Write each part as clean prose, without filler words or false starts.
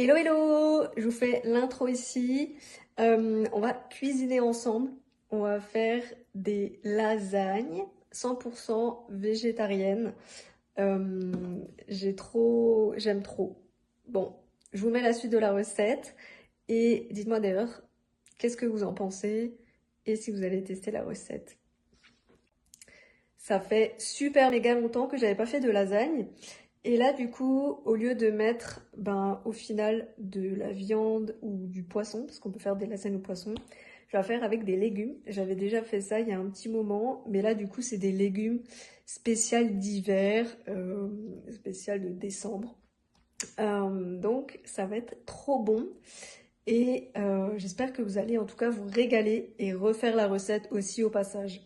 Hello hello, je vous fais l'intro ici. On va cuisiner ensemble. On va faire des lasagnes 100% végétariennes. J'aime trop. Bon, je vous mets la suite de la recette et dites-moi d'ailleurs qu'est-ce que vous en pensez et si vous allez tester la recette. Ça fait super méga longtemps que j'avais pas fait de lasagne. Et là, du coup, au lieu de mettre, au final, de la viande ou du poisson, parce qu'on peut faire des lasagnes au poisson, je vais faire avec des légumes. J'avais déjà fait ça il y a un petit moment, mais là, du coup, c'est des légumes spécial d'hiver, spécial de décembre. Donc, ça va être trop bon. Et j'espère que vous allez en tout cas vous régaler et refaire la recette aussi au passage.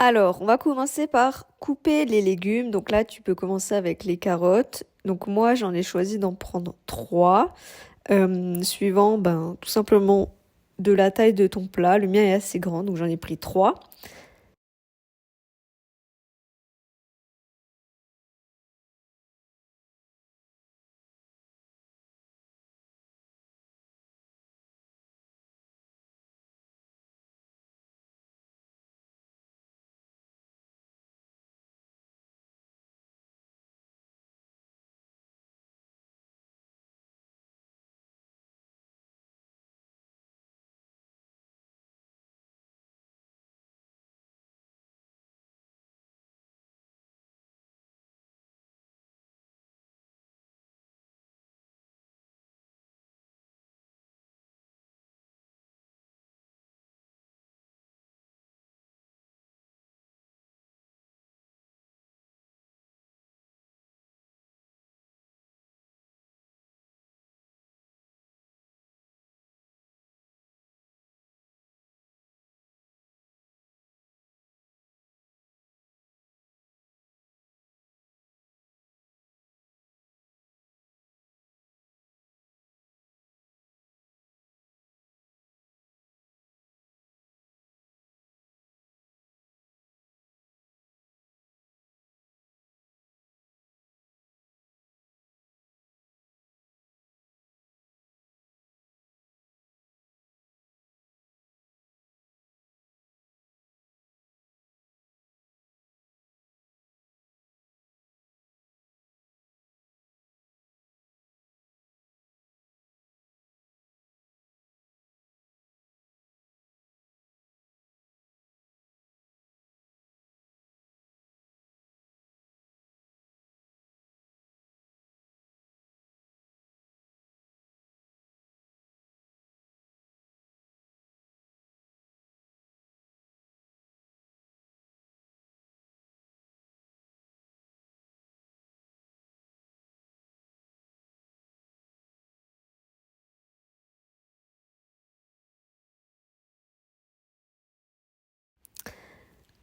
Alors, on va commencer par couper les légumes. Donc là, tu peux commencer avec les carottes. Donc moi, j'en ai choisi d'en prendre trois, suivant tout simplement de la taille de ton plat. Le mien est assez grand, donc j'en ai pris trois.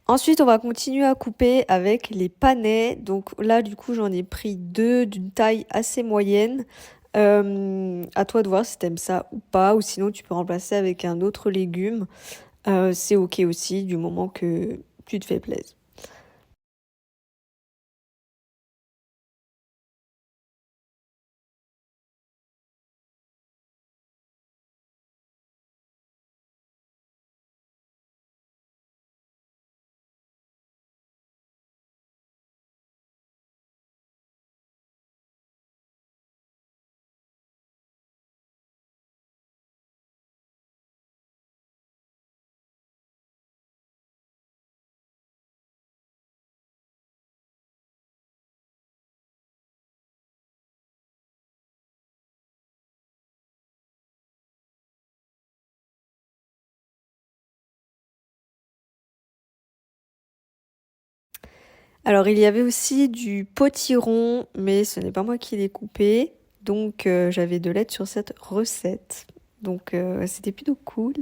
Ensuite, on va continuer à couper avec les panais. Donc là, du coup, j'en ai pris deux d'une taille assez moyenne. À toi de voir si t'aimes ça ou pas, ou sinon tu peux remplacer avec un autre légume. C'est ok aussi, du moment que tu te fais plaisir. Alors, il y avait aussi du potiron, mais ce n'est pas moi qui l'ai coupé. Donc, j'avais de l'aide sur cette recette. Donc, c'était plutôt cool.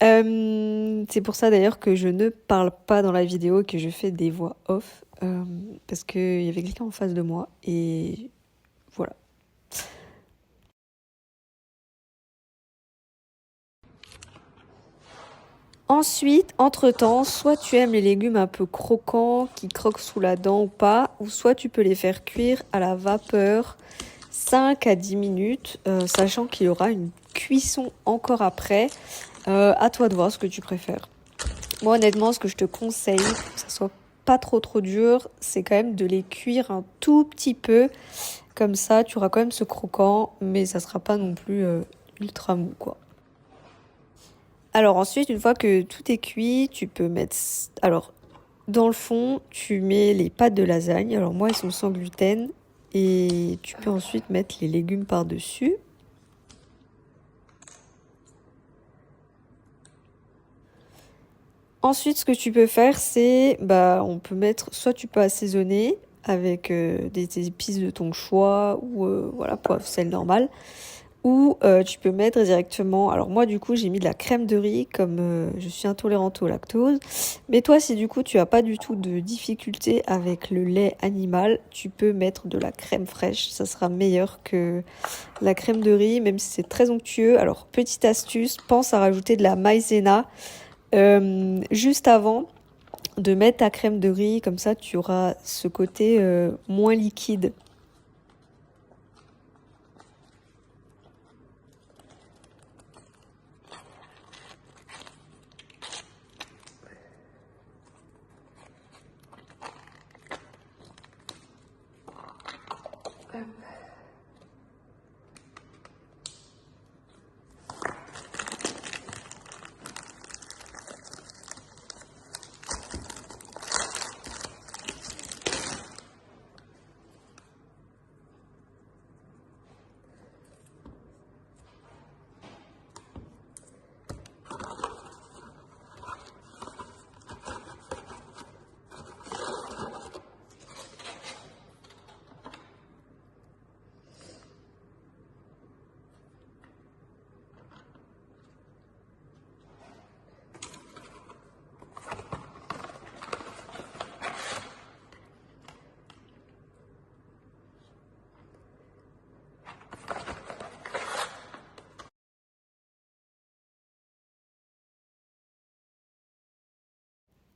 C'est pour ça d'ailleurs que je ne parle pas dans la vidéo, que je fais des voix off. Parce qu'il y avait quelqu'un en face de moi. Et voilà. Ensuite, entre-temps, soit tu aimes les légumes un peu croquants, qui croquent sous la dent ou pas, ou soit tu peux les faire cuire à la vapeur 5 à 10 minutes, sachant qu'il y aura une cuisson encore après. À toi de voir ce que tu préfères. Moi, honnêtement, ce que je te conseille, pour que ça soit pas trop dur, c'est quand même de les cuire un tout petit peu. Comme ça, tu auras quand même ce croquant, mais ça sera pas non plus ultra mou, quoi. Alors ensuite, une fois que tout est cuit, tu peux mettre... Alors, dans le fond, tu mets les pâtes de lasagne. Alors moi, elles sont sans gluten. Et tu peux ensuite mettre les légumes par-dessus. Ensuite, ce que tu peux faire, c'est... on peut mettre... Soit tu peux assaisonner avec des épices de ton choix ou voilà, poivre, sel normal. Ou tu peux mettre directement... Alors moi du coup j'ai mis de la crème de riz comme je suis intolérante au lactose. Mais toi si du coup tu as pas du tout de difficulté avec le lait animal, tu peux mettre de la crème fraîche. Ça sera meilleur que la crème de riz même si c'est très onctueux. Alors petite astuce, pense à rajouter de la maïzena juste avant de mettre ta crème de riz. Comme ça tu auras ce côté moins liquide.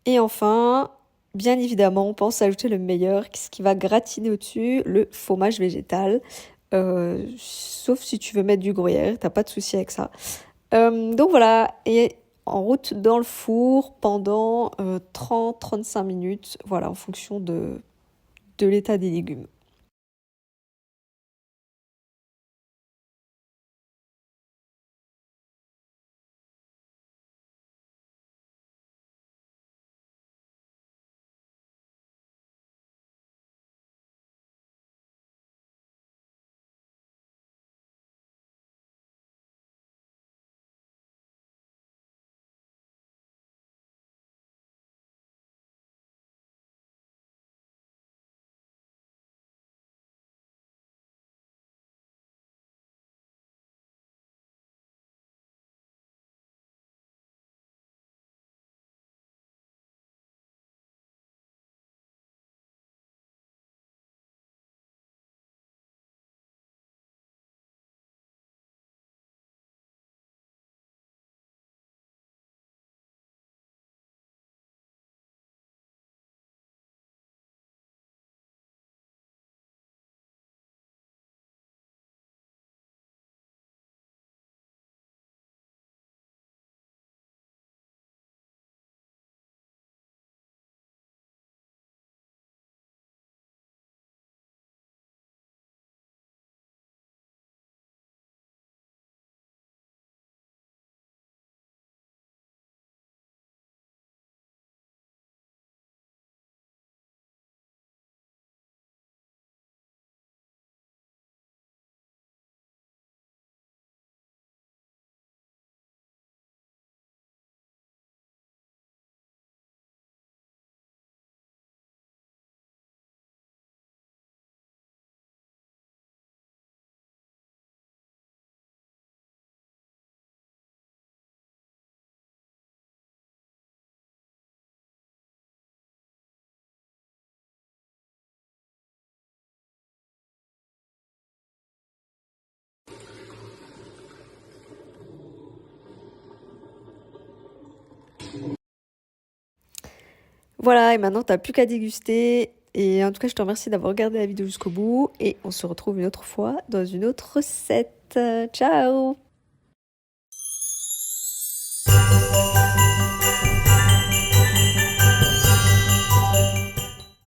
Et enfin, bien évidemment, on pense à ajouter le meilleur, ce qui va gratiner au-dessus, le fromage végétal. Sauf si tu veux mettre du gruyère, t'as pas de souci avec ça. Donc voilà, et en route dans le four pendant 30-35 minutes, voilà, en fonction de l'état des légumes. Voilà, et maintenant t'as plus qu'à déguster. Et en tout cas, je te remercie d'avoir regardé la vidéo jusqu'au bout. Et on se retrouve une autre fois dans une autre recette. Ciao!